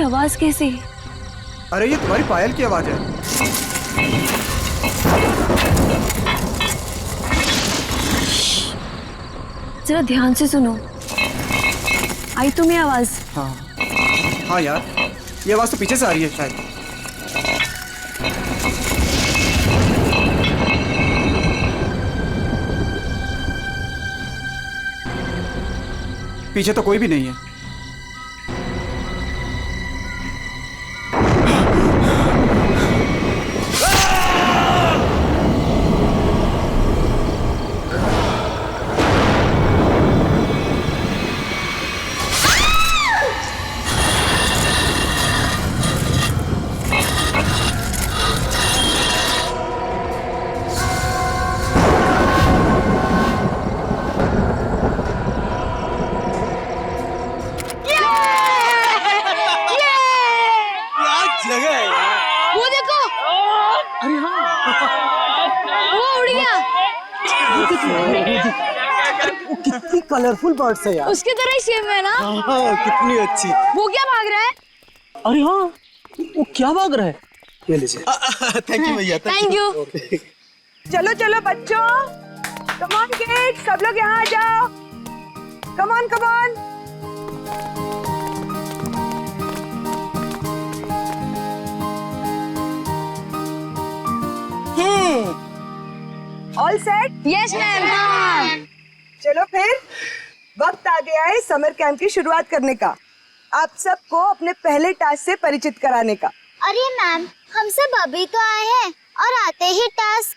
आवाज कैसे? अरे ये तुम्हारी पायल की आवाज है। जरा ध्यान से सुनो। आई तुम्हें आवाज? हाँ हाँ यार, ये आवाज तो पीछे से आ रही है शायद। पीछे तो कोई भी नहीं है। कितनी कलरफुल बर्ड्स है यार। उसकी तरह ही सेम है ना? हाँ, कितनी अच्छी। वो क्या भाग रहा है? अरे हाँ, वो क्या भाग रहा है? ये लीजिए। थैंक यू भैया। Thank you. चलो चलो बच्चों, कम ऑन किड्स, सब लोग यहाँ आ जाओ। Come on come on. All set? Yes ma'am. चलो फिर वक्त आ गया है समर कैंप की शुरुआत करने का। आप सबको अपने पहले टास्क से परिचित कराने का। अरे मैम, हम सब अभी तो आए हैं और आते ही टास्क।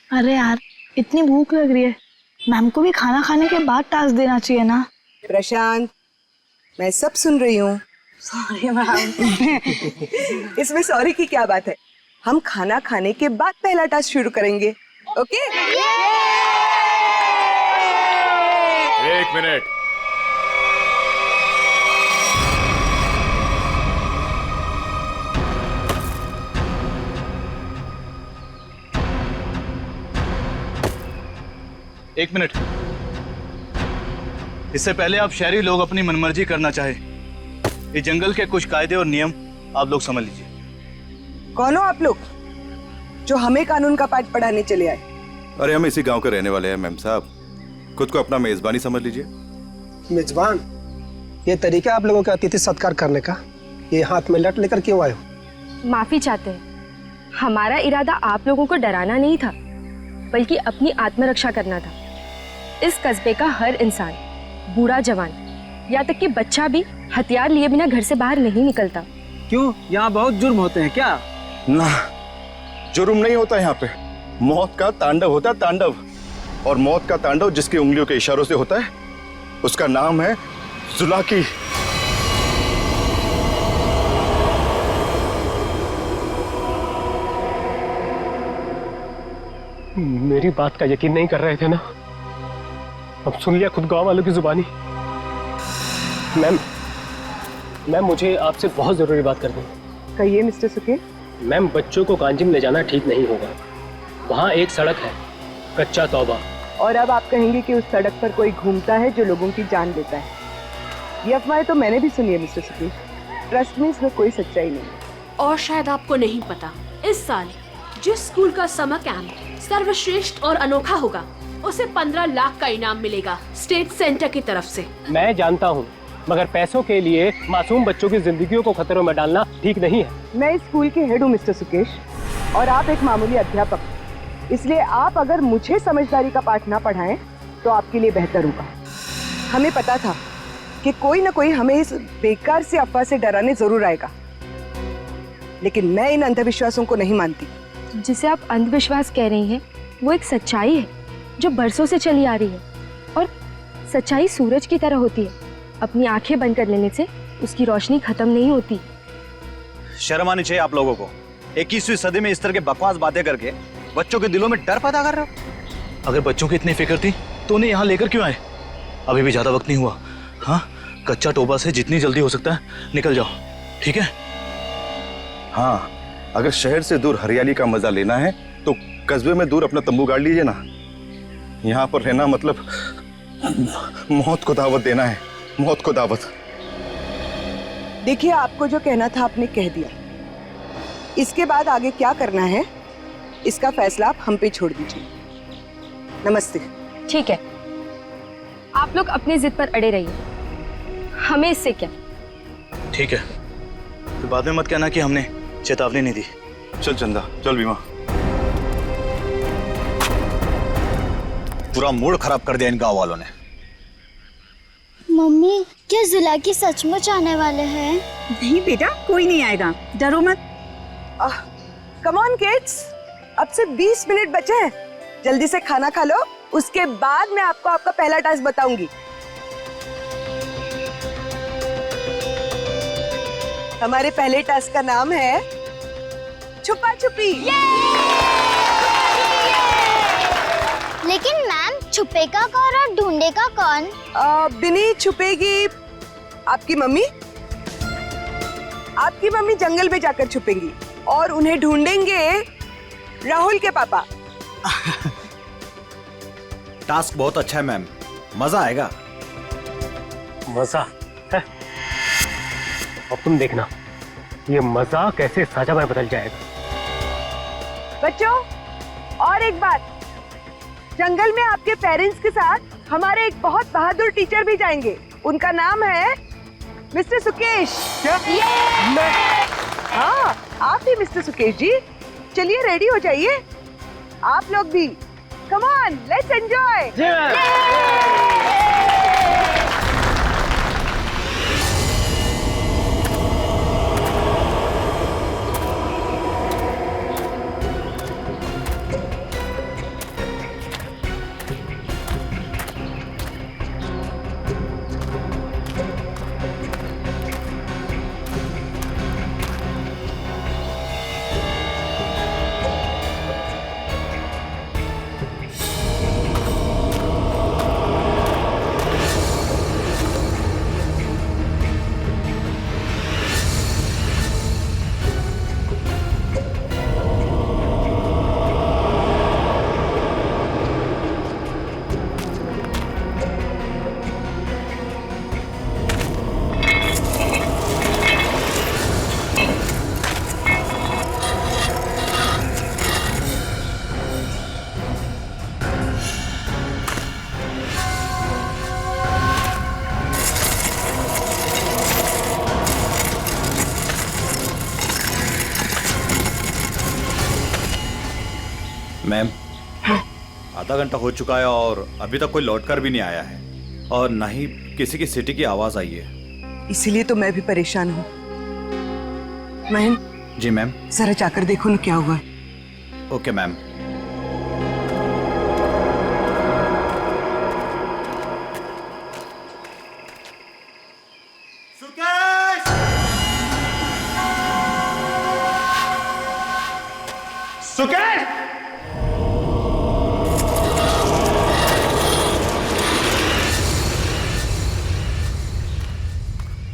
अरे यार, इतनी भूख लग रही है, मैम को भी खाना खाने के बाद टास्क देना चाहिए ना। प्रशांत, मैं सब सुन रही हूँ। Sorry ma'am. इसमें सॉरी की क्या बात है? हम खाना खाने के बाद पहला टास्क शुरू करेंगे। ओके? एक मिनट। एक मिनट। इससे पहले आप शहरी लोग अपनी मनमर्जी करना चाहे, इस जंगल के कुछ कायदे और नियम आप लोग समझ लीजिए। कौन हो आप लोग जो हमें कानून का पाठ पढ़ाने चले आए? अरे हम इसी गांव के रहने वाले हैं मैम साहब, खुद को अपना मेजबानी समझ लीजिए। मेजबान? ये तरीका आप लोगों का अतिथि सत्कार करने का, ये हाथ में लट लेकर क्यों आए हो? माफी चाहते हैं, हमारा इरादा आप लोगों को डराना नहीं था, बल्कि अपनी आत्मरक्षा करना था। इस कस्बे का हर इंसान, बूढ़ा जवान, यहाँ तक कि बच्चा भी हथियार लिए बिना घर से बाहर नहीं निकलता। क्यों, यहाँ बहुत जुर्म होते हैं क्या? ना, जुर्म नहीं होता यहाँ पे, मौत का तांडव होता है, तांडव। और मौत का तांडव जिसकी उंगलियों के इशारों से होता है, उसका नाम है जुलाकी। मेरी बात का यकीन नहीं कर रहे थे ना? अब सुन लिया खुद गांव वालों की जुबानी। मैम, मुझे आपसे बहुत जरूरी बात करनी है। कहिए मिस्टर सुके। मैम, बच्चों को कांजिम ले जाना ठीक नहीं होगा। वहाँ एक सड़क है, कच्चा तौबा। और अब आप कहेंगे कि उस सड़क पर कोई घूमता है जो लोगों की जान लेता है। ये अफवाहें तो मैंने भी सुनी है मिस्टर सुके। ट्रस्ट में इसमें कोई सच्चाई नहीं है। और शायद आपको नहीं पता, इस साल जिस स्कूल का समर कैंप सर्वश्रेष्ठ और अनोखा होगा, उसे 15 लाख का इनाम मिलेगा स्टेट सेंटर की तरफ से। मैं जानता हूँ, मगर पैसों के लिए मासूम बच्चों की जिंदगियों को खतरों में डालना ठीक नहीं है। मैं इस स्कूल के हेड हूँ मिस्टर सुकेश, और आप एक मामूली अध्यापक, इसलिए आप अगर मुझे समझदारी का पाठ ना पढ़ाएं तो आपके लिए बेहतर होगा। हमें पता था कि कोई ना कोई हमें इस बेकार से अफवाह से डराने जरूर आएगा, लेकिन मैं इन अंधविश्वासों को नहीं मानती। जिसे आप अंधविश्वास कह रही हैं, वो एक सच्चाई है जो बरसों से चली आ रही है। और सच्चाई सूरज की तरह होती है, अपनी आंखें बंद कर लेने से उसकी रोशनी खत्म नहीं होती। शर्म आनी चाहिए आप लोगों को। 21वीं सदी में इस तरह के बकवास बातें करके बच्चों के दिलों में डर पैदा कर रहे हो। अगर बच्चों की इतनी फिक्र थी तो उन्हें यहाँ लेकर क्यों आए? अभी भी ज्यादा वक्त नहीं हुआ। हाँ, कच्चा टोबा से जितनी जल्दी हो सकता है निकल जाओ, ठीक है? हाँ, अगर शहर से दूर हरियाली का मजा लेना है तो कस्बे में दूर अपना तंबू गाड़ लीजिए ना। यहाँ पर रहना मतलब मौत को दावत देना है, मौत को दावत। देखिए, आपको जो कहना था आपने कह दिया। इसके बाद आगे क्या करना है इसका फैसला आप हम पे छोड़ दीजिए। नमस्ते। ठीक है, आप लोग अपनी जिद पर अड़े रहिए, हमें इससे क्या। ठीक है, तो बाद में मत कहना कि हमने चेतावनी नहीं दी। चल चंदा, चल बीमा। पूरा मूड खराब कर दिया इन गांव वालों ने। मम्मी, क्या जुलाकी सचमुच आने वाले हैं? नहीं बेटा, कोई नहीं आएगा, डरो मत। कम ऑन किड्स, अब से 20 मिनट बचे हैं, जल्दी से खाना खा लो, उसके बाद मैं आपको आपका पहला टास्क बताऊंगी। हमारे पहले टास्क का नाम है छुपा छुपी। लेकिन मैम, छुपेगा कौन और ढूंढेगा कौन? बिनी छुपेगी आपकी मम्मी। आपकी मम्मी जंगल में जाकर छुपेंगी और उन्हें ढूंढेंगे राहुल के पापा। टास्क बहुत अच्छा है मैम, मजा आएगा। मजा है? अब तुम देखना, ये मजा कैसे सजा में बदल जाएगा। बच्चों, और एक बात, जंगल में आपके पेरेंट्स के साथ हमारे एक बहुत बहादुर टीचर भी जाएंगे। उनका नाम है मिस्टर सुकेश। क्या? हाँ, आप भी मिस्टर सुकेश जी। चलिए रेडी हो जाइए, आप लोग भी। Come on, let's enjoy. Ma'am, आधा घंटा हो चुका है और अभी तक कोई लौटकर भी नहीं आया है, और न ही किसी की सीटी की आवाज आई है। इसीलिए तो मैं भी परेशान हूँ। महन। जी मैम। जरा जाकर देखो ना क्या हुआ। Okay ma'am. सुकेश!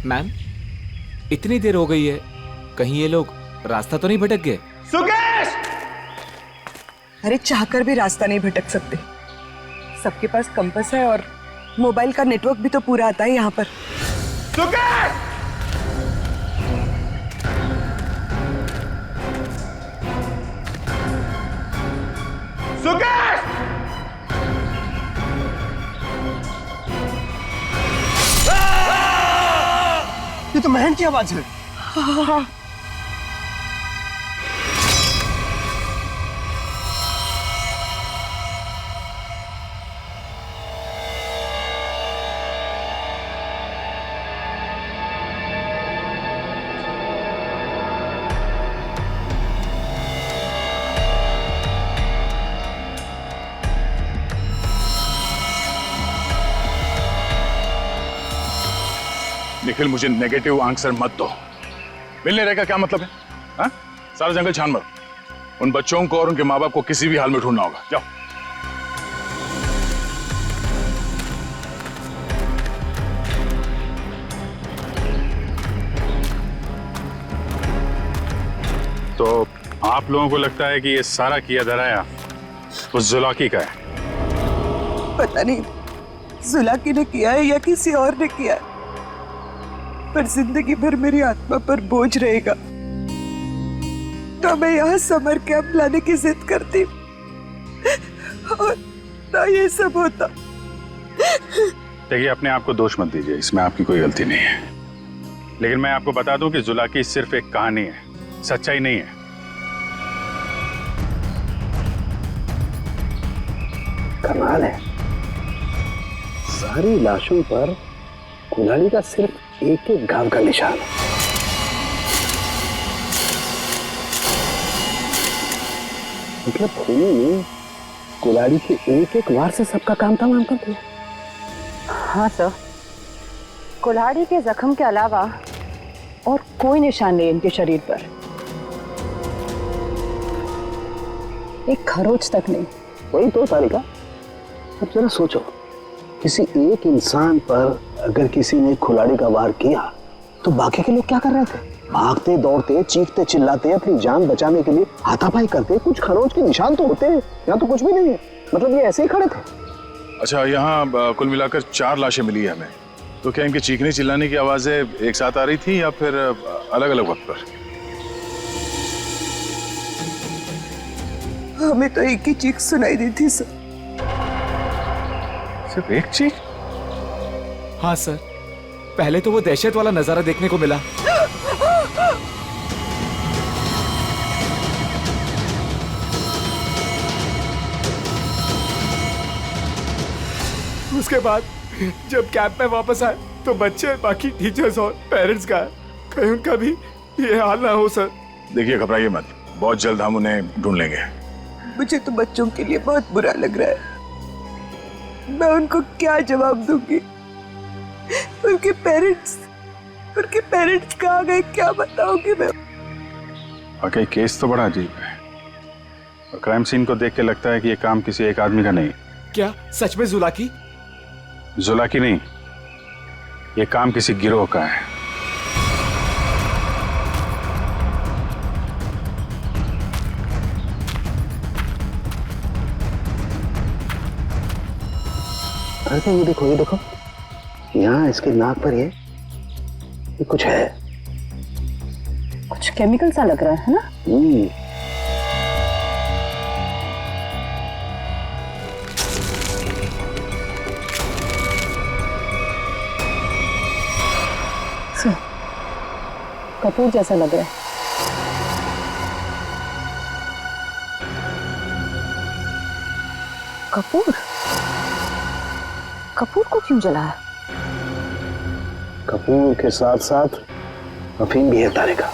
मैम, इतनी देर हो गई है, कहीं ये लोग रास्ता तो नहीं भटक गए? सुकेश! अरे चाहकर भी रास्ता नहीं भटक सकते, सबके पास कंपास है और मोबाइल का नेटवर्क भी तो पूरा आता है यहाँ पर। सुकेश! सुकेश! ये तो महन की आवाज है। निखिल, मुझे नेगेटिव आंसर मत दो। मिलने रहेगा क्या मतलब है? हा? सारा जंगल छान मारो। उन बच्चों को और उनके माँ बाप को किसी भी हाल में ढूंढना होगा। जाओ। तो आप लोगों को लगता है कि ये सारा किया धराया उस जुलाकी का है? पता नहीं जुलाकी ने किया है या किसी और ने किया है, पर जिंदगी भर मेरी आत्मा पर बोझ रहेगा। तो मैं यहाँ समर कैंप लाने की जिद करती और ना ये सब होता। देखिए, अपने आप को दोष मत दीजिए, इसमें आपकी कोई गलती नहीं है। लेकिन मैं आपको बता दूं कि जुलाकी सिर्फ एक कहानी है, सच्चाई नहीं है। कमाल है, सारी लाशों पर कुल्हाड़ी का सिर्फ एक एक घाव का निशान है। मतलब खूनी ने कुल्हाड़ी के एक एक वार से सबका काम तमाम कर दिया। हाँ सर, कुल्हाड़ी के जख्म के अलावा और कोई निशान नहीं इनके शरीर पर, एक खरोच तक नहीं। वही तो सारिका, अब जरा सोचो, किसी एक इंसान पर अगर किसी ने कुल्हाड़ी का वार किया तो बाकी के लोग क्या कर रहे थे? भागते दौड़ते, चीखते चिल्लाते, अपनी जान बचाने के लिए हाथापाई करते। कुछ खरोच के निशान तो होते हैं, यहाँ तो कुछ भी नहीं है। मतलब ये ऐसे ही खड़े थे। अच्छा, यहाँ कुल मिलाकर 4 लाशें मिली है हमें। तो क्या इनके चीखने चिल्लाने की आवाजें एक साथ आ रही थी या फिर अलग अलग वक्त पर? हमें तो एक ही चीख सुनाई दी थी सर। सिर्फ एक चीख? हाँ सर, पहले तो वो दहशत वाला नजारा देखने को मिला। उसके बाद जब कैंप में वापस आए तो बच्चे, बाकी टीचर्स और पेरेंट्स का कहीं उनका भी ये हाल ना हो सर। देखिए, घबराइए मत, बहुत जल्द हम उन्हें ढूंढ लेंगे। मुझे तो बच्चों के लिए बहुत बुरा लग रहा है। मैं उनको क्या जवाब दूंगी? उनके पेरेंट्स कहाँ गए, क्या बताऊंगी मैं? वाकई केस तो बड़ा अजीब है और क्राइम सीन को देख के लगता है कि ये काम किसी एक आदमी का नहीं। क्या सच में जुलाकी? जुलाकी नहीं, ये काम किसी गिरोह का है। अरे ये देखो, यहाँ इसके नाक पर ये कुछ है, कुछ केमिकल सा लग रहा है ना? कपूर जैसा लग रहा है। कपूर को क्यों जलाया? कपूर के साथ साथ अफीम भी है तारिका।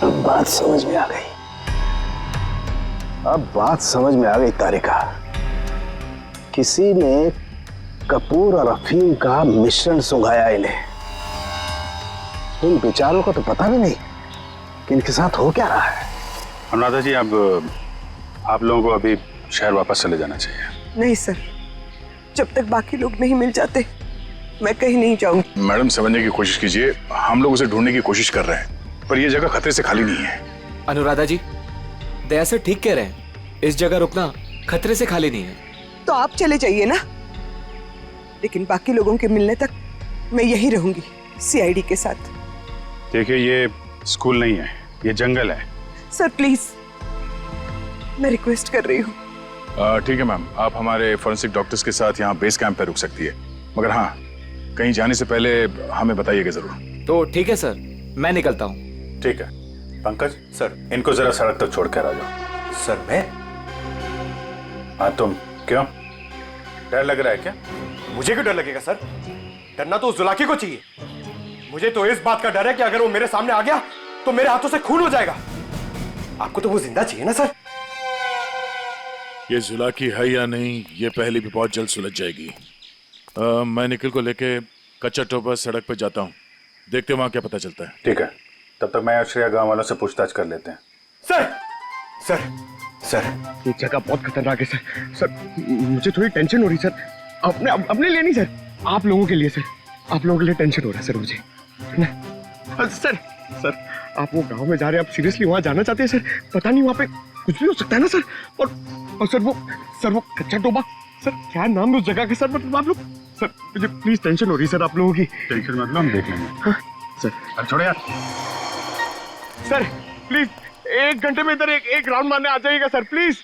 अब बात समझ में आ गई तारिका। किसी ने कपूर और अफीम का मिश्रण सुंघाया इन्हें। इन बेचारों को तो पता भी नहीं कि इनके साथ हो क्या रहा है। अनुराधा जी, अब आप लोगों को अभी शहर वापस चले जाना चाहिए। नहीं सर, जब तक बाकी लोग नहीं मिल जाते मैं कहीं नहीं जाऊंगी। मैडम, समझने की कोशिश कीजिए, हम लोग उसे ढूंढने की कोशिश कर रहे हैं, पर यह जगह खतरे से खाली नहीं है। अनुराधा जी, दया से ठीक कह रहे हैं, इस जगह रुकना खतरे से खाली नहीं है। तो आप चले जाइए ना, लेकिन बाकी लोगों के मिलने तक मैं यहीं रहूंगी सीआईडी के साथ। देखिए, ये स्कूल नहीं है, ये जंगल है। सर प्लीज, मैं रिक्वेस्ट कर रही हूँ। ठीक है मैम, आप हमारे फॉरेंसिक डॉक्टर्स के साथ यहाँ बेस कैंप पे रुक सकती है, मगर हाँ, कहीं जाने से पहले हमें बताइएगा जरूर। तो ठीक है सर, मैं निकलता हूँ। ठीक है। पंकज सर, इनको जरा सड़क तक छोड़ कर आ जाओ। सर मैं? हाँ तुम, क्यों? डर लग रहा है क्या? मुझे क्यों डर लगेगा सर? डरना तो उस जुलाकी को चाहिए। मुझे तो इस बात का डर है कि अगर वो मेरे सामने आ गया तो मेरे हाथों से खून हो जाएगा। आपको तो वो जिंदा चाहिए ना सर? ये जुलाकी है या नहीं, ये पहले भी बहुत जल्द सुलझ जाएगी। मैं निखिल को लेके कच्चा टोपा सड़क पे जाता हूँ, देखते वहां क्या पता चलता है। ठीक है, तब तक मैं श्रेया गांव वालों से पूछताछ कर लेते हैं। सर सर सर, ये जगह बहुत खतरनाक है सर। सर मुझे थोड़ी टेंशन हो रही सर, अपने लिए नहीं सर, आप लोगों के लिए सर। आप लोगों के लिए टेंशन हो रहा है सर मुझे। सर आप वो गांव में जा रहे हैं, आप सीरियसली वहां जाना चाहते हैं सर? पता नहीं, वहां पे कुछ भी हो सकता है ना सर। और सर वो कच्चा टोबा, सर क्या नाम है उस जगह का सर? मतलब आप लोग सर मुझे प्लीज टेंशन हो रही है सर आप लोगों की। टेंशन मतलब हम देख लेंगे। हाँ, सर अरे छोड़ो यार। सर प्लीज 1 घंटे में इधर एक राउंड मारने आ जाइएगा सर प्लीज।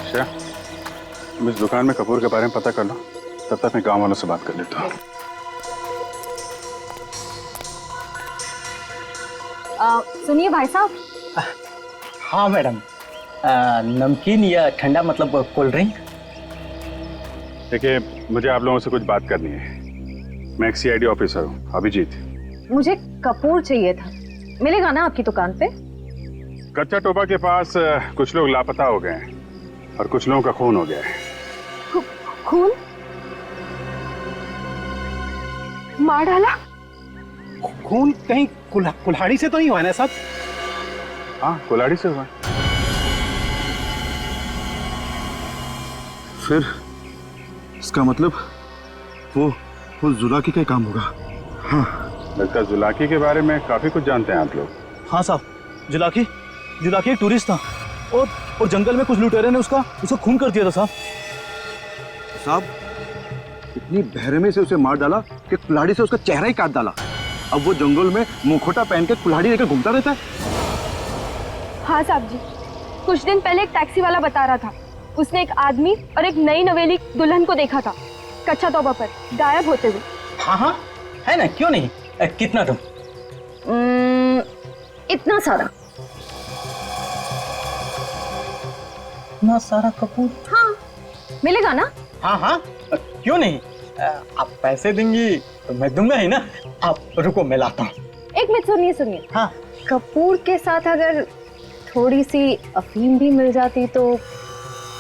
अच्छा तुम इस दुकान में कपूर के बारे में पता कर लो, तब तक मैं गांव वालों से बात कर लेता हूँ। सुनिए भाई साहब। हाँ मैडम, नमकीन या ठंडा मतलब कोल्ड ड्रिंक। देखिए मुझे आप लोगों से कुछ बात करनी है। मैं एक CID ऑफिसर हूँ, अभिजीत। मुझे कपूर चाहिए था, मिलेगा ना आपकी दुकान पे? कच्चा टोबा के पास कुछ लोग लापता हो गए हैं और कुछ लोगों का खून हो गया है। खून? मार डाला? खून कहीं कुल्हाड़ी से तो नहीं हुआ ना साहब? हाँ कुल्हाड़ी से हुआ। फिर इसका मतलब वो जुलाकी का काम होगा। हाँ लगता है जुलाकी के बारे में काफी कुछ जानते हैं आप लोग। हाँ साहब, जुलाकी एक टूरिस्ट था और जंगल में कुछ लुटेरे ने उसका खून कर दिया था साहब। साहब इतनी बहरमे से उसे मार डाला कि कुल्हाड़ी से उसका चेहरा ही काट डाला। अब वो जंगल में मुखोटा पहन के कुल्हाड़ी लेकर घूमता रहता है। हाँ साहब जी, कुछ दिन पहले एक टैक्सी वाला बता रहा था उसने एक आदमी और एक नई नवेली दुल्हन को देखा था कच्चा तोबा पर गायब होते हुए। हाँ हाँ है ना, क्यों नहीं। कितना तुम? इतना सारा। इतना सारा कपूर? हाँ मिलेगा ना? हाँ हाँ क्यों नहीं। आप पैसे देंगी तो मैं दूंगा ही ना। आप रुको मैं लाता हूँ। एक मिनट सुनिए। हाँ कपूर के साथ अगर थोड़ी सी अफीम भी मिल जाती तो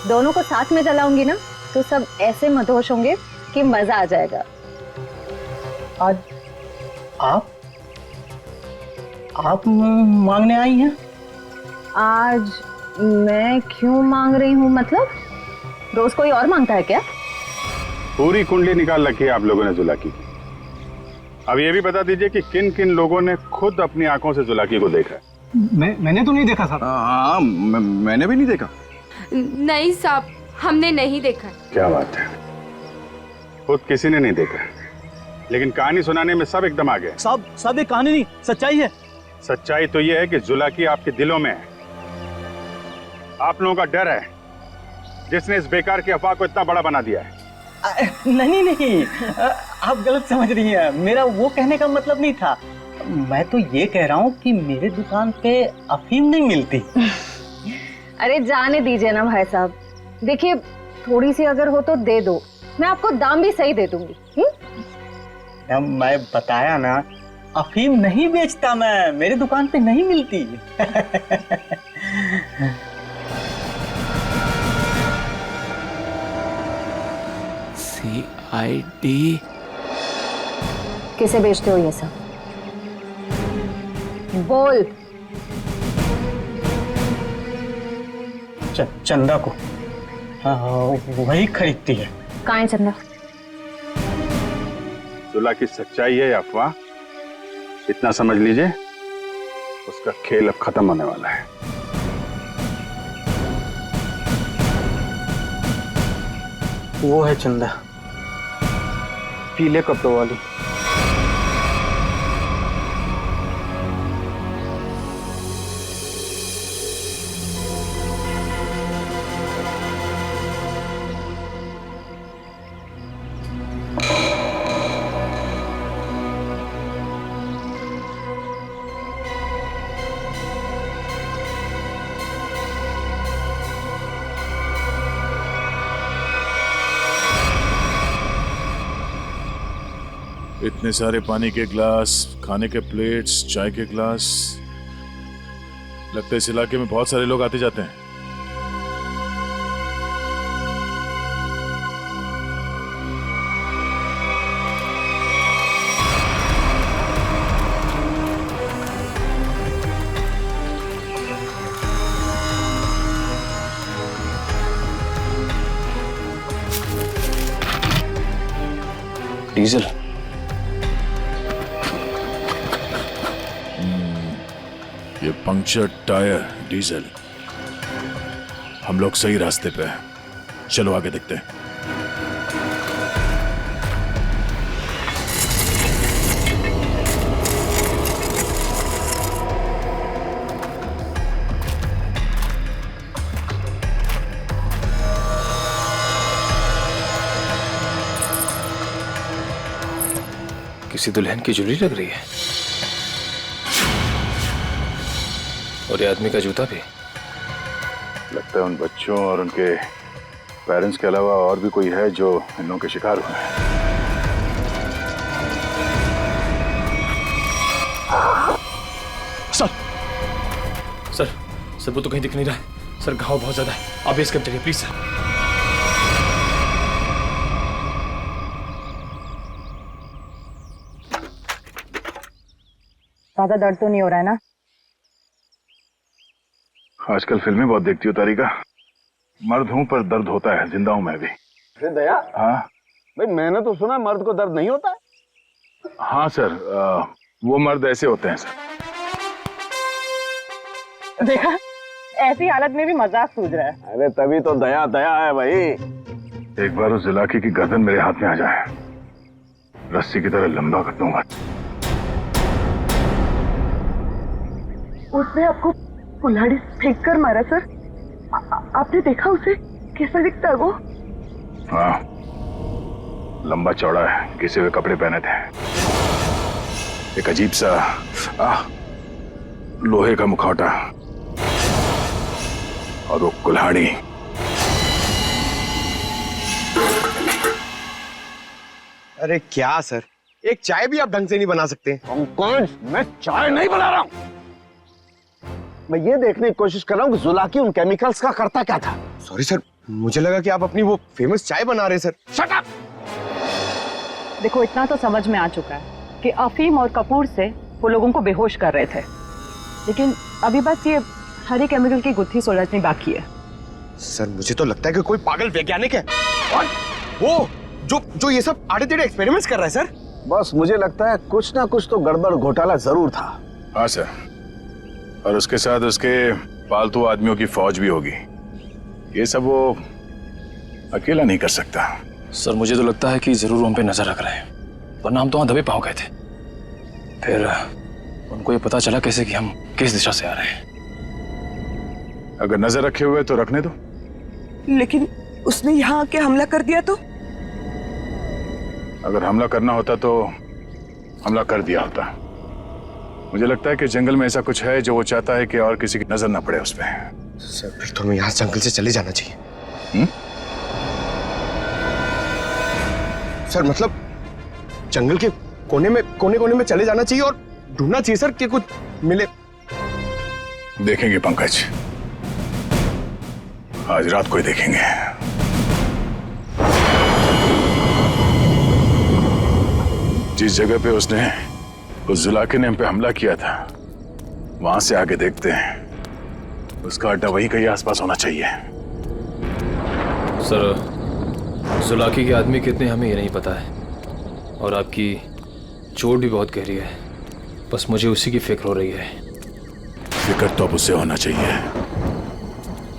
दोनों को साथ में जलाऊंगी ना, तो सब ऐसे मदहोश होंगे कि मजा आ जाएगा। आज आप मांगने आई हैं? आज मैं क्यों मांग रही हूँ मतलब? रोज कोई और मांगता है क्या? पूरी कुंडली निकाल रखी है आप लोगों ने जुलाकी की। अब ये भी बता दीजिए कि किन किन लोगों ने खुद अपनी आंखों से जुलाकी को देखा है। मैंने तो नहीं देखा साहब। हाँ मैंने भी नहीं देखा। नहीं साहब, हमने नहीं देखा। क्या बात है, खुद किसी ने नहीं देखा, लेकिन कहानी सुनाने में सब एकदम आ गए। साहब ये कहानी नहीं, सच्चाई है। सच्चाई तो ये है कि जुलाकी आपके दिलों में है। आप लोगों का डर है जिसने इस बेकार की अफवाह को इतना बड़ा बना दिया है। नहीं आप गलत समझ रही हैं। मेरा वो कहने का मतलब नहीं था। मैं तो ये कह रहा हूँ कि मेरे दुकान पे अफीम नहीं मिलती। अरे जाने दीजिए ना भाई साहब, देखिए थोड़ी सी अगर हो तो दे दो, मैं आपको दाम भी सही दे दूंगी। मैं बताया ना, अफीम नहीं बेचता मैं, मेरे दुकान पे नहीं मिलती। CID किसे बेचते हो ये सब? बोल। चंदा को। हाँ वही खरीदती है। कहाँ है चंदा? जुलाकी सच्चाई है या अफवाह, इतना समझ लीजिए उसका खेल अब खत्म होने वाला है। वो है चंदा, पीले कपड़ों वाली। इतने सारे पानी के ग्लास, खाने के प्लेट्स, चाय के ग्लास। लगता है इस इलाके में बहुत सारे लोग आते जाते हैं। डीजल। ये पंक्चर टायर डीजल। हम लोग सही रास्ते पे हैं। चलो आगे देखते हैं। किसी दुल्हन की ज्वेलरी लग रही है, और ये आदमी का जूता भी। लगता है उन बच्चों और उनके पेरेंट्स के अलावा और भी कोई है जो इन लोगों के शिकार हुए हैं। सर वो तो कहीं दिख नहीं रहा है। सर घाव बहुत ज्यादा है, आप बेस कैंप चलिए प्लीज सर। ज्यादा दर्द तो नहीं हो रहा है ना? आजकल फिल्में बहुत देखती हो तारिका। मर्द हूं पर दर्द होता है, जिंदा हूं मैं भी। दया, हाँ भाई मैंने तो सुना मर्द को दर्द नहीं होता है। हाँ सर, वो मर्द ऐसे होते हैं सर। देखा, ऐसी हालत में भी मजाक सूझ रहा है। अरे तभी तो दया दया है भाई। एक बार उस जुलाकी की गर्दन मेरे हाथ में आ जाए, रस्सी की तरह लंबा कर दूंगा। उसने आपको कुल्हाड़ी फेंक कर मारा सर? आपने देखा उसे? कैसा दिखता है वो? हाँ, लंबा चौड़ा है, घिसे हुए कपड़े पहने थे, एक अजीब सा लोहे का मुखौटा और वो कुल्हाड़ी। अरे क्या सर, एक चाय भी आप ढंग से नहीं बना सकते? पंकज, मैं चाय नहीं बना रहा हूं। मैं ये देखने की कोशिश कर रहा हूं कि जुलाकी उन केमिकल्स का करता क्या था। सॉरी सर, मुझे लगा कि आप अपनी वो फेमस चाय बना रहे हैं सर। Shut up! देखो, इतना तो समझ में आ चुका है कि अफीम और कपूर से वो लोगों को बेहोश कर रहे थे, लेकिन अभी बस ये हरी केमिकल की गुत्थी सुलझनी बाकी है। सर मुझे तो लगता है कि कोई पागल वैज्ञानिक है और वो जो ये सब आड़े टेढ़े एक्सपेरिमेंट्स कर रहा है सर। बस मुझे लगता है कुछ ना कुछ तो गड़बड़ घोटाला जरूर था। हाँ सर, और उसके साथ उसके पालतू आदमियों की फौज भी होगी। ये सब वो अकेला नहीं कर सकता। सर मुझे तो लगता है कि जरूर हम पे नजर रख रहे हैं, वरना हम तो वहां दबे पांव गए थे। फिर उनको ये पता चला कैसे कि हम किस दिशा से आ रहे हैं। अगर नजर रखे हुए तो रखने दो। लेकिन उसने यहाँ आके हमला कर दिया तो? अगर हमला करना होता तो हमला कर दिया होता। मुझे लगता है कि जंगल में ऐसा कुछ है जो वो चाहता है कि और किसी की नजर ना पड़े उस पर। सर फिर तो हमें यहाँ जंगल से चले जाना चाहिए। सर मतलब जंगल के कोने में चले जाना चाहिए और ढूंढना चाहिए सर कि कुछ मिले। देखेंगे पंकज, आज रात को ही देखेंगे। जिस जगह पे उसने उस जुलाके ने हम पे हमला किया था, वहां से आगे देखते हैं। उसका अड्डा वहीं कहीं आसपास होना चाहिए। सर जुलाकी के आदमी कितने हमें ये नहीं पता है, और आपकी चोट भी बहुत गहरी है। बस मुझे उसी की फिक्र हो रही है। फिक्र तो अब उससे होना चाहिए,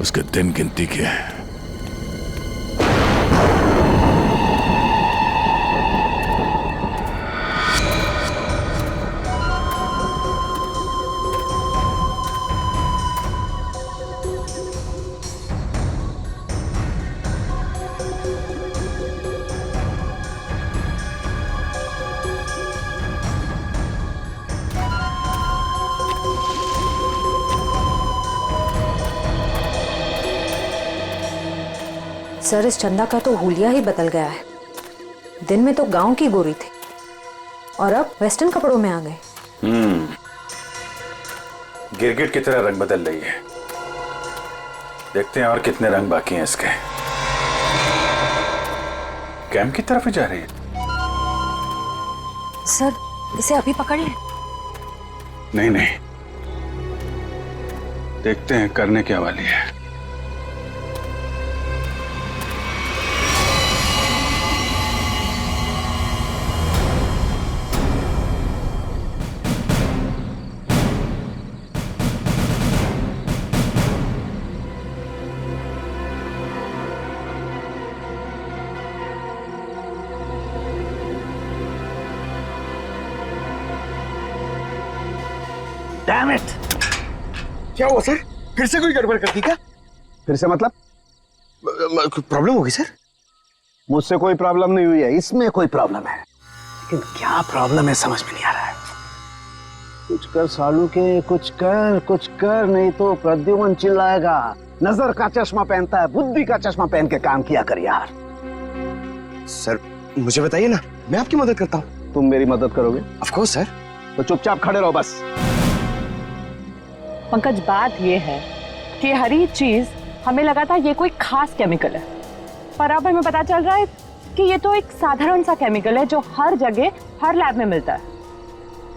उसके दिन गिनती के। सर इस चंदा का तो हुलिया ही बदल गया है। दिन में तो गांव की गोरी थी और अब वेस्टर्न कपड़ों में आ गए। गिरगिट की तरह रंग बदल रही है। देखते हैं और कितने रंग बाकी हैं इसके। कैंप की तरफ ही जा रही है। सर इसे अभी पकड़ लें? नहीं, देखते हैं करने क्या वाली है। Damn it! क्या हुआ सर? फिर से कोई गड़बड़ कर दी क्या? फिर से मतलब? प्रॉब्लम होगी सर? मुझसे कोई प्रॉब्लम नहीं हुई है, इसमें कोई प्रॉब्लम है। लेकिन क्या प्रॉब्लम है समझ में नहीं आ रहा है। कुछ कर सालू के, कुछ कर, नहीं तो प्रद्युमन चिल्लाएगा। नजर का चश्मा पहनता है, बुद्धि का चश्मा पहन के काम किया कर यार। सर मुझे बताइए ना, मैं आपकी मदद करता हूँ। तुम मेरी मदद करोगे? Of course sir. तो चुपचाप खड़े रहो बस। पंकज, बात ये है कि हर एक चीज हमें लगा था ये कोई खास केमिकल है, पर अब हमें पता चल रहा है कि ये तो एक साधारण सा केमिकल है जो हर जगह हर लैब में मिलता है।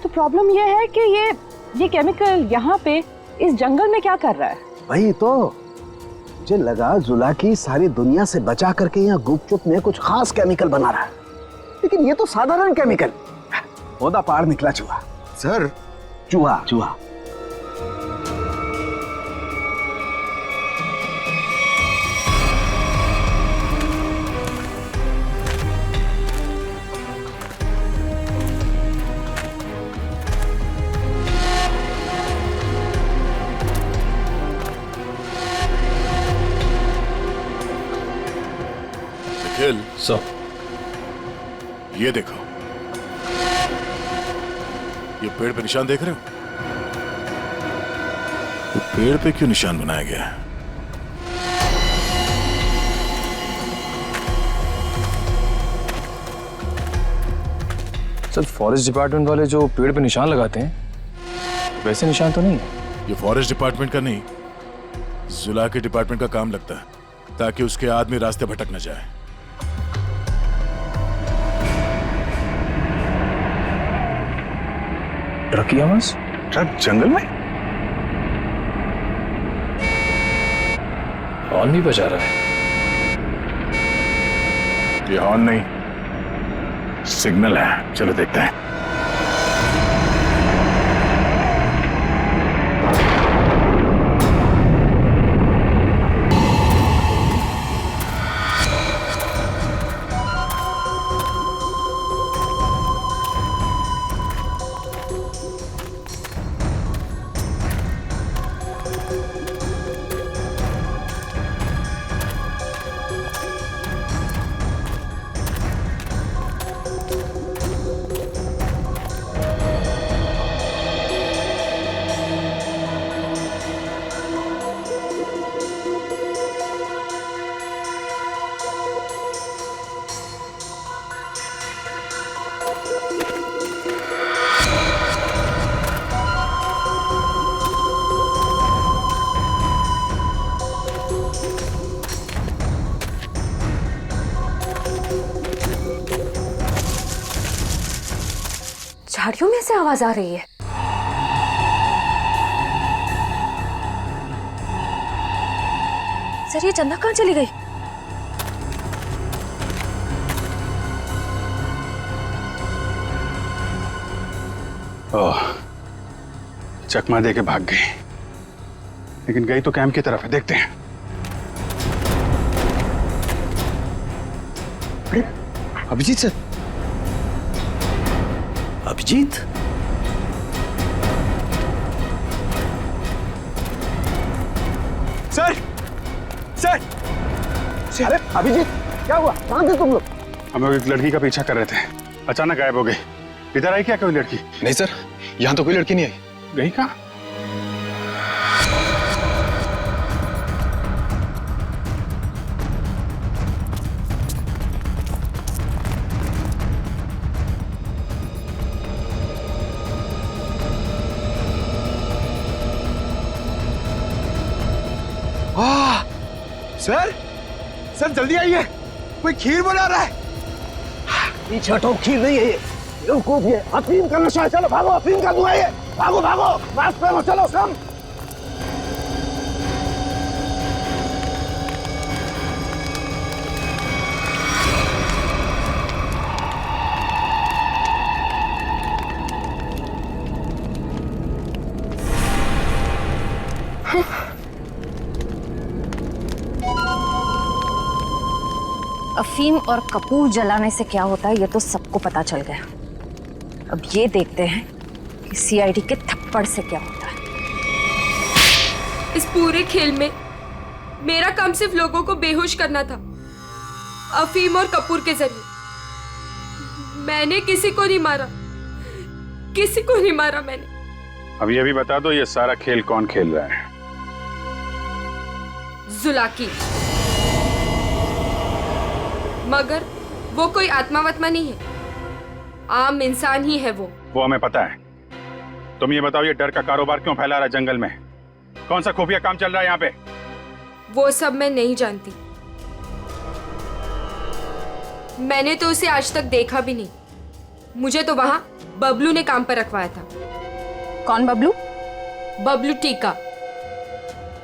तो प्रॉब्लम ये है कि ये केमिकल यहाँ पे इस जंगल में क्या कर रहा है? वही तो मुझे लगा जुला की सारी दुनिया से बचा करके यहाँ गुपचुप में कुछ खास केमिकल बना रहा है, लेकिन ये तो साधारण केमिकल। ओदा पार निकला चूहा। सर चूहा। सर, ये देखो, ये पेड़ पे निशान देख रहे हो? तो पेड़ पे क्यों निशान बनाया गया है? सर, फॉरेस्ट डिपार्टमेंट वाले जो पेड़ पे निशान लगाते हैं वैसे निशान तो नहीं है। ये फॉरेस्ट डिपार्टमेंट का नहीं, जुला के डिपार्टमेंट का काम लगता है, ताकि उसके आदमी रास्ते भटक न जाए। ट्रक की आवाज? ट्रक जंगल में? हॉर्न भी बजा रहा है। ये हॉर्न नहीं, सिग्नल है। चलो देखते हैं। झाड़ियों में से आवाज आ रही है। सर, ये चंदा कहाँ चली गई? ओह, चकमा दे के भाग गई, लेकिन गई तो कैंप की तरफ है। देखते हैं। Abhijit sir. Abhijit? Sir sir अरे अभिजीत, क्या हुआ? कहाँ थे तुम लोग? हम लोग एक लड़की का पीछा कर रहे थे, अचानक गायब हो गई। इधर आई क्या कोई लड़की? नहीं सर, यहाँ तो कोई लड़की नहीं आई। गई कहाँ? सर सर जल्दी आइए, कोई खीर बना रहा है। पीछे हटो, खीर नहीं है ये, बेवकूफ ये अफीम का नशा है। चलो भागो, अफीम का धुआं है। भागो भागो, मास्क पहनो, चलो कम। अफीम और कपूर जलाने से क्या होता है ये तो सबको पता चल गया। अब ये देखते हैं सीआईडी के थप्पड़ से क्या होता है। इस पूरे खेल में मेरा काम सिर्फ लोगों को बेहोश करना था, अफीम और कपूर के जरिए। मैंने किसी को नहीं मारा, किसी को नहीं मारा मैंने। अब ये भी बता दो, ये सारा खेल कौन खेल रहा है? जुलाकी। मगर वो कोई आत्मा वत्मा नहीं है, आम इंसान ही है वो हमें पता है। तुम ये बताओ, ये डर का कारोबार क्यों फैला रहा है जंगल में? कौन सा खुफिया काम चल रहा है यहाँ पे? वो सब मैं नहीं जानती। मैंने तो उसे आज तक देखा भी नहीं। मुझे तो वहां बबलू ने काम पर रखवाया था। कौन बबलू? बबलू टीका।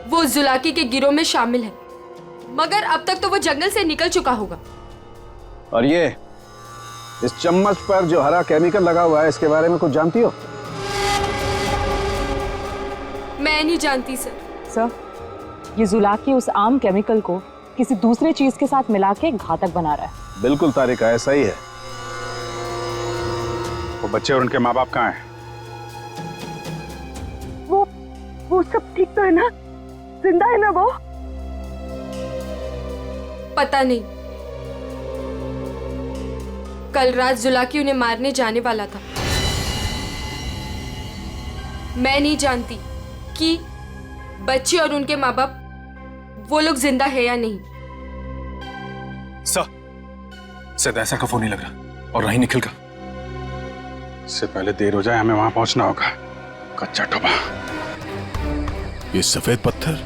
वो जुलाकी के गिरोह में शामिल है, मगर अब तक तो वो जंगल से निकल चुका होगा। और ये इस चम्मच पर जो हरा केमिकल लगा हुआ है, इसके बारे में कुछ जानती हो? मैं नहीं जानती सर। सर, ये जुलाकी उस आम केमिकल को किसी दूसरे चीज के साथ मिला के घातक बना रहा है। बिल्कुल तारिका, ऐसा ही है। वो बच्चे और उनके माँ बाप कहाँ हैं? वो सब ठीक तो है ना? जिंदा है ना वो? पता नहीं। कल रात जुलाकी उन्हें मारने जाने वाला था। मैं नहीं जानती कि बच्चे और उनके माँ बाप वो लोग जिंदा है या नहीं। शायद ऐसा का फोन नहीं लग रहा, और नहीं निखिल का। इससे पहले देर हो जाए, हमें वहां पहुंचना होगा। कच्चा टोबा। ये सफेद पत्थर?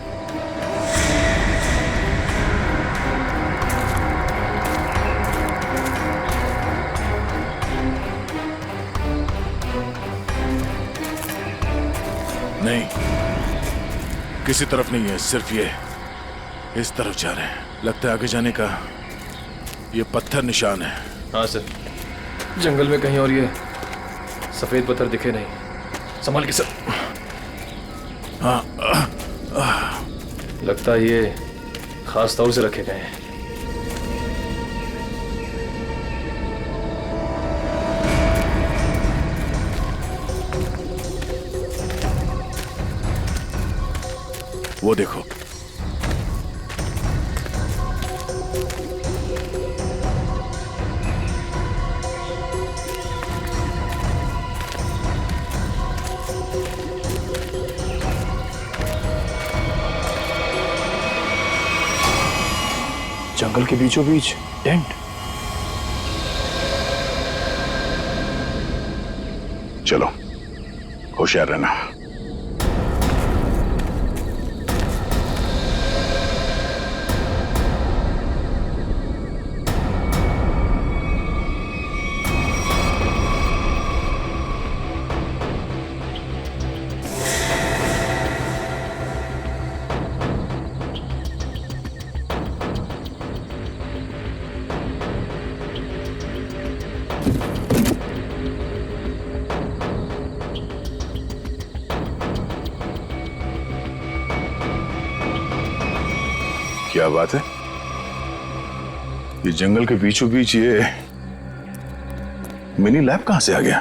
नहीं, किसी तरफ नहीं है, सिर्फ ये इस तरफ जा रहे हैं। लगता है आगे जाने का ये पत्थर निशान है। हाँ सर, जंगल में कहीं और ये सफेद पत्थर दिखे नहीं। संभाल के सर। हाँ, लगता है ये खास तौर से रखे गए हैं। वो देखो, जंगल के बीचों बीच टेंट। चलो, होशियार रहना। क्या बात है? ये जंगल के बीचों बीच ये मिनी लैब कहां से आ गया?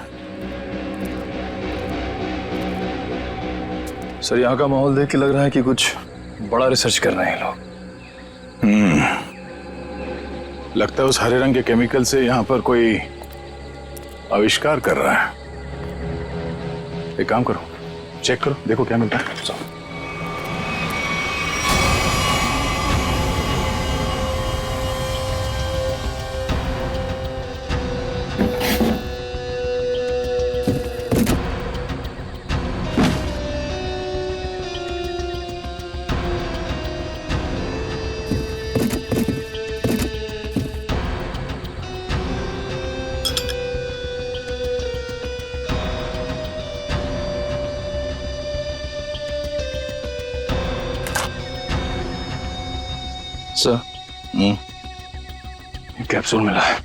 सर, यहाँ का माहौल देख के लग रहा है कि कुछ बड़ा रिसर्च कर रहे हैं लोग। लगता है उस हरे रंग के केमिकल से यहाँ पर कोई आविष्कार कर रहा है। एक काम करो, चेक करो, देखो क्या मिलता है। सर, कैप्सूल मिला है।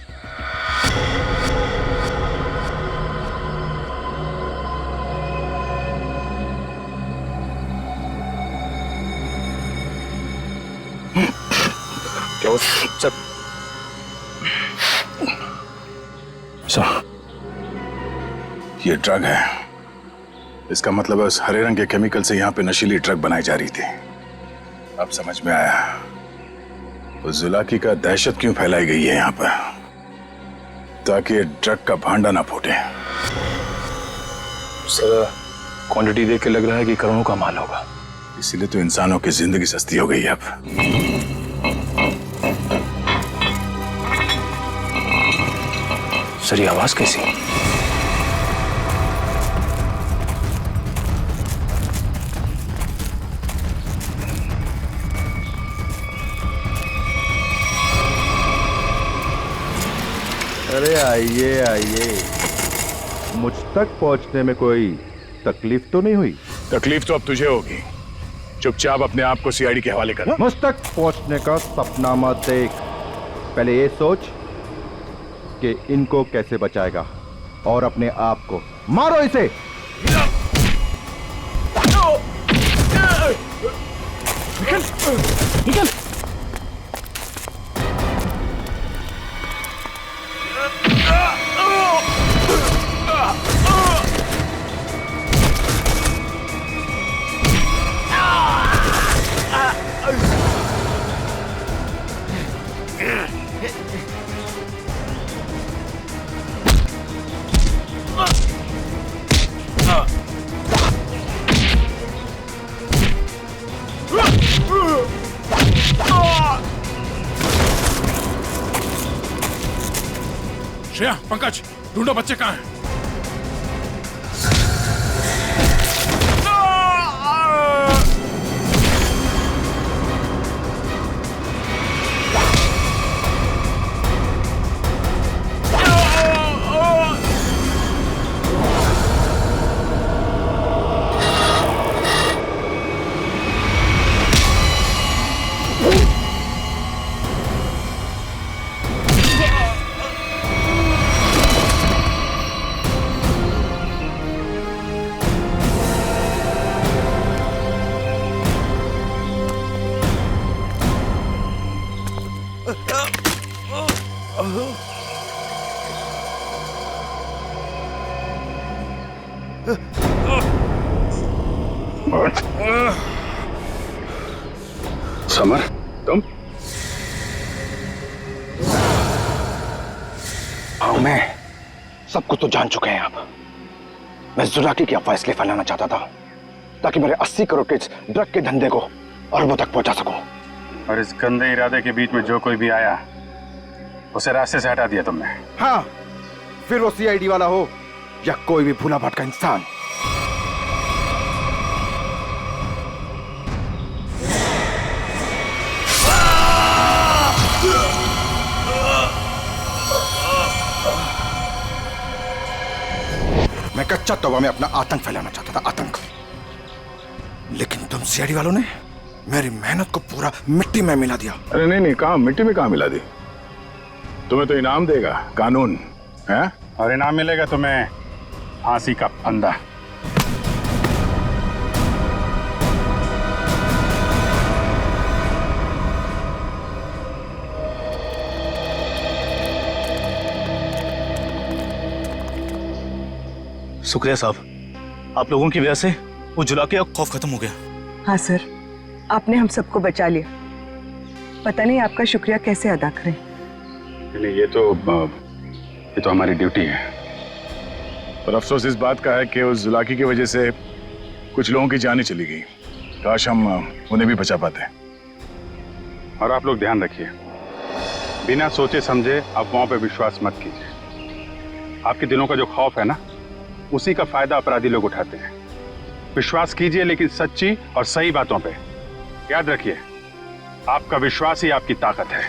क्या हो सर? सर, ये ड्रग है, इसका मतलब है उस हरे रंग के केमिकल से यहाँ पे नशीली ड्रग बनाई जा रही थी। अब समझ में आया उस जुलाकी का दहशत क्यों फैलाई गई है यहाँ पर, ताकि ड्रग का भांडा ना फूटे। सर क्वांटिटी देख के लग रहा है कि करोड़ों का माल होगा। इसीलिए तो इंसानों की जिंदगी सस्ती हो गई है अब। सर ये आवाज कैसी? अरे आइए आइए, मुझ तक पहुंचने में कोई तकलीफ तो नहीं हुई? तकलीफ तो अब तुझे होगी। चुपचाप अपने आप को सीआईडी के हवाले कर। मुझ तक पहुंचने का सपना मत देख, पहले ये सोच कि इनको कैसे बचाएगा और अपने आप को। मारो इसे। निकल निकल। श्रेया, पंकज, ढूंढो बच्चे कहाँ हैं? समर, तुम? हाँ मैं सब कुछ तो जान चुके हैं आप। मैं जुलाकी की अफवाह इसलिए फैलाना चाहता था ताकि मेरे 80 करोड़ के ड्रग के धंधे को अरबों तक पहुंचा सकूं। और इस गंदे इरादे के बीच में जो कोई भी आया उसे रास्ते से हटा दिया तुमने। हाँ, फिर वो सीआईडी वाला हो या कोई भी भूला भटका इंसान। मैं कच्चा तौबा में अपना आतंक फैलाना चाहता था, आतंक। लेकिन तुम सीआईडी वालों ने मेरी मेहनत को पूरा मिट्टी में मिला दिया। अरे नहीं नहीं, कहाँ मिट्टी में कहाँ मिला दी? तुम्हें तो इनाम देगा कानून है, और इनाम मिलेगा तुम्हें फांसी का फंदा। शुक्रिया साहब, आप लोगों की वजह से वो जुलाकी का खौफ खत्म हो गया। हाँ सर, आपने हम सबको बचा लिया। पता नहीं आपका शुक्रिया कैसे अदा करें। नहीं, ये तो हमारी ड्यूटी है। पर अफसोस इस बात का है कि उस जुलाकी की वजह से कुछ लोगों की जानें चली गई। काश हम उन्हें भी बचा पाते। और आप लोग ध्यान रखिए, बिना सोचे समझे अफवाहों पर विश्वास मत कीजिए। आपके दिलों का जो खौफ है ना, उसी का फायदा अपराधी लोग उठाते हैं। विश्वास कीजिए लेकिन सच्ची और सही बातों पे। याद रखिए, आपका विश्वास ही आपकी ताकत है।